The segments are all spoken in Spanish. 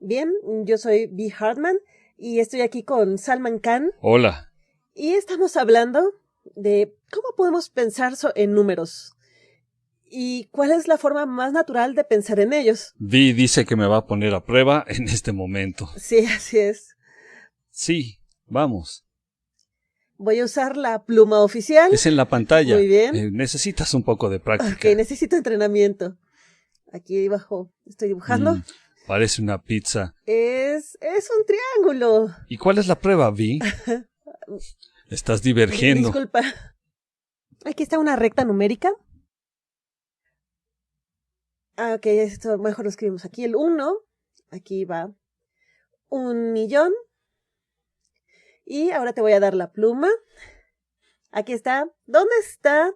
Bien, yo soy Bea Hartman y estoy aquí con Salman Khan. Hola. Y estamos hablando de cómo podemos pensar en números y cuál es la forma más natural de pensar en ellos. Bea dice que me va a poner a prueba en este momento. Sí, así es. Sí, vamos. Voy a usar la pluma oficial. Es en la pantalla. Muy bien. Necesitas un poco de práctica. Ok, necesito entrenamiento. Aquí debajo estoy dibujando. Parece una pizza. Es un triángulo. ¿Y cuál es la prueba, Bea? Estás divergiendo. Disculpa. Aquí está una recta numérica. Ok, esto mejor lo escribimos aquí. El 1, aquí va 1,000,000. Y ahora te voy a dar la pluma. Aquí está. ¿Dónde está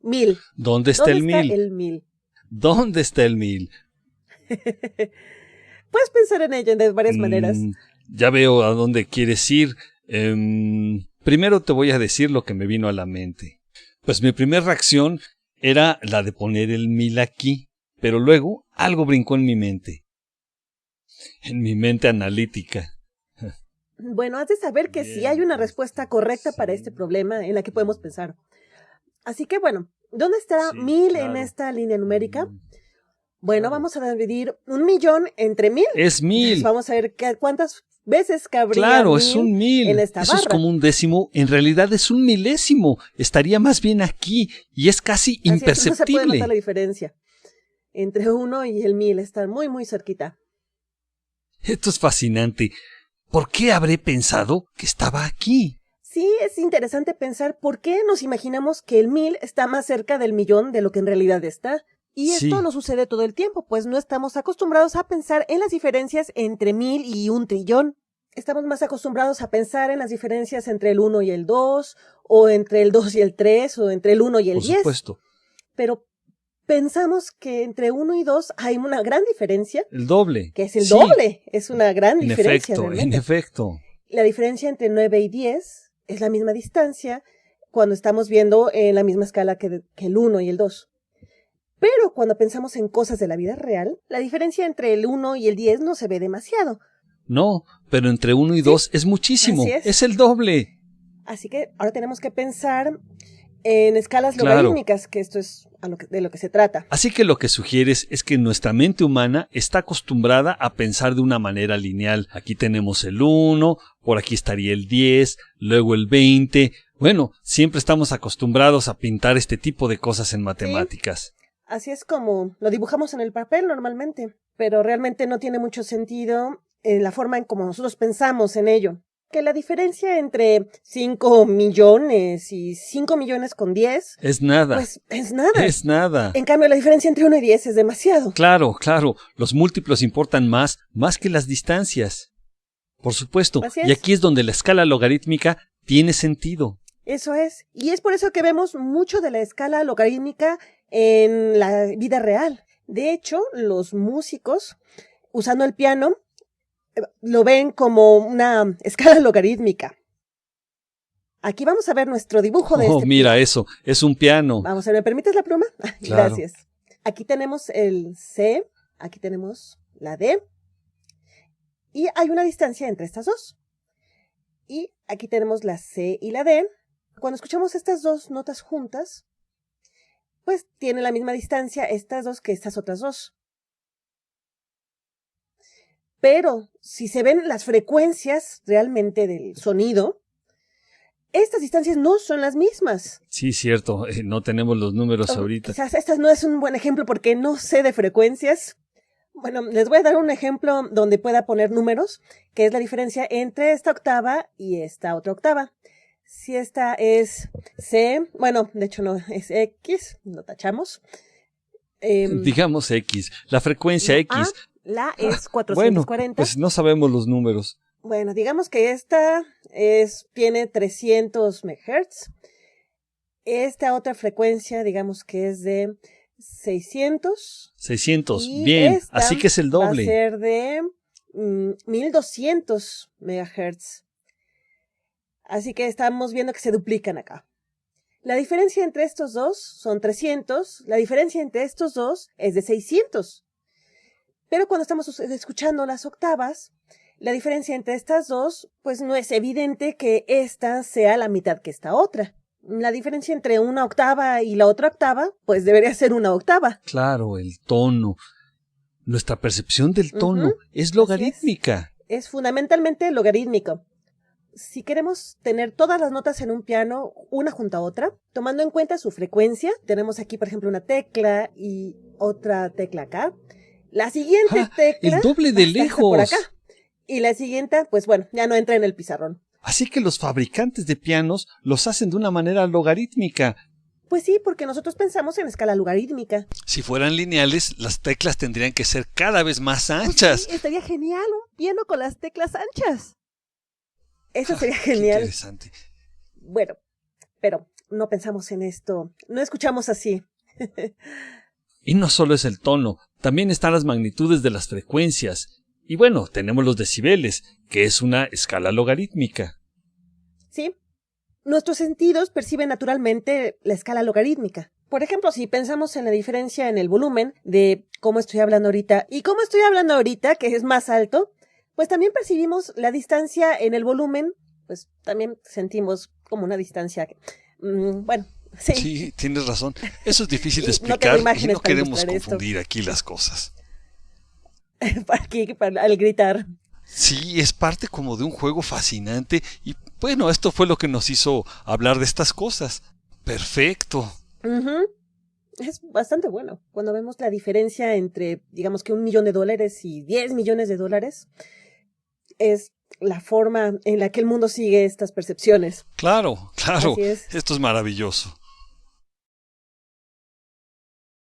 1000? ¿Dónde está el 1000? El 1000. ¿Dónde está el 1000? Puedes pensar en ello de varias maneras. Ya veo a dónde quieres ir. Primero te voy a decir lo que me vino a la mente. Pues mi primera reacción era la de poner el 1000 aquí, pero luego algo brincó en mi mente. En mi mente analítica. Bueno, has de saber que sí hay una respuesta correcta para este problema en la que podemos pensar. Así que bueno, ¿dónde está 1000 en esta línea numérica? Bueno, vamos a dividir 1,000,000 entre 1000. Es 1000. Vamos a ver cuántas veces cabría. Claro, es un 1000. En esta Eso barra. es como un décimo. En realidad es un milésimo. Estaría más bien aquí y es casi imperceptible. No se puede notar la diferencia entre 1 y el 1000. Están muy, muy cerquita. Esto es fascinante. ¿Por qué habré pensado que estaba aquí? Sí, es interesante pensar por qué nos imaginamos que el 1000 está más cerca del 1,000,000 de lo que en realidad está. Y esto no sucede todo el tiempo, pues no estamos acostumbrados a pensar en las diferencias entre 1000 y 1,000,000,000. Estamos más acostumbrados a pensar en las diferencias entre el 1 y el 2, o entre el 2 y el 3, o entre el 1 y el 10. Por supuesto. Pero pensamos que entre 1 y 2 hay una gran diferencia. El doble. Que es el doble. Es una gran diferencia. En efecto. La diferencia entre 9 y 10 es la misma distancia cuando estamos viendo en la misma escala que el 1 y el 2. Pero cuando pensamos en cosas de la vida real, la diferencia entre el 1 y el 10 no se ve demasiado. No, pero entre 1 y 2 es muchísimo. Así es. Es el doble. Así que ahora tenemos que pensar en escalas logarítmicas, que esto es de lo que se trata. Así que lo que sugieres es que nuestra mente humana está acostumbrada a pensar de una manera lineal. Aquí tenemos el 1, por aquí estaría el 10, luego el 20. Bueno, siempre estamos acostumbrados a pintar este tipo de cosas en matemáticas. Sí. Así es como lo dibujamos en el papel normalmente, pero realmente no tiene mucho sentido en la forma en como nosotros pensamos en ello. Que la diferencia entre 5 millones y 5 millones con 10... Es nada. Pues es nada. Es nada. En cambio, la diferencia entre 1 y 10 es demasiado. Claro. Los múltiplos importan más que las distancias. Por supuesto. Y aquí es donde la escala logarítmica tiene sentido. Eso es. Y es por eso que vemos mucho de la escala logarítmica en la vida real. De hecho, los músicos, usando el piano, lo ven como una escala logarítmica. Aquí vamos a ver nuestro dibujo de mira piano. Eso, es un piano. Vamos a ver, ¿me permites la pluma? Claro. Gracias. Aquí tenemos el C, aquí tenemos la D, y hay una distancia entre estas dos. Y aquí tenemos la C y la D. Cuando escuchamos estas dos notas juntas, pues tienen la misma distancia estas dos que estas otras dos. Pero si se ven las frecuencias realmente del sonido, estas distancias no son las mismas. Sí, cierto. No tenemos los números ahorita. Quizás este no es un buen ejemplo porque no sé de frecuencias. Bueno, les voy a dar un ejemplo donde pueda poner números, que es la diferencia entre esta octava y esta otra octava. Si esta es C, bueno, de hecho no, es X, lo tachamos. Digamos X, la frecuencia X. La es 440. Bueno, pues no sabemos los números. Bueno, digamos que esta tiene 300 MHz. Esta otra frecuencia, digamos que es de 600. 600, bien, así que es el doble. Va a ser de 1200 MHz. Así que estamos viendo que se duplican acá. La diferencia entre estos dos son 300. La diferencia entre estos dos es de 600. Pero cuando estamos escuchando las octavas, la diferencia entre estas dos, pues no es evidente que esta sea la mitad que esta otra. La diferencia entre una octava y la otra octava, pues debería ser una octava. Claro, el tono. Nuestra percepción del tono es logarítmica. Es fundamentalmente logarítmico. Si queremos tener todas las notas en un piano, una junto a otra, tomando en cuenta su frecuencia, tenemos aquí, por ejemplo, una tecla y otra tecla acá. La siguiente tecla el doble de lejos por acá. Y la siguiente, pues bueno, ya no entra en el pizarrón. Así que los fabricantes de pianos los hacen de una manera logarítmica. Pues sí, porque nosotros pensamos en escala logarítmica. Si fueran lineales, las teclas tendrían que ser cada vez más anchas. Pues sí, estaría genial un piano con las teclas anchas. Eso sería genial. Qué interesante. Bueno, pero no pensamos en esto. No escuchamos así. Y no solo es el tono, también están las magnitudes de las frecuencias. Y bueno, tenemos los decibeles, que es una escala logarítmica. Sí. Nuestros sentidos perciben naturalmente la escala logarítmica. Por ejemplo, si pensamos en la diferencia en el volumen de cómo estoy hablando ahorita y cómo estoy hablando ahorita, que es más alto, pues también percibimos la distancia en el volumen, pues también sentimos como una distancia. Bueno, sí. Sí, tienes razón. Eso es difícil de explicar y no queremos confundir aquí las cosas. Al gritar. Sí, es parte como de un juego fascinante y bueno, esto fue lo que nos hizo hablar de estas cosas. Perfecto. Es bastante bueno. Cuando vemos la diferencia entre, digamos que $1,000,000 y $10 millones, es la forma en la que el mundo sigue estas percepciones. Claro, claro. Esto es maravilloso.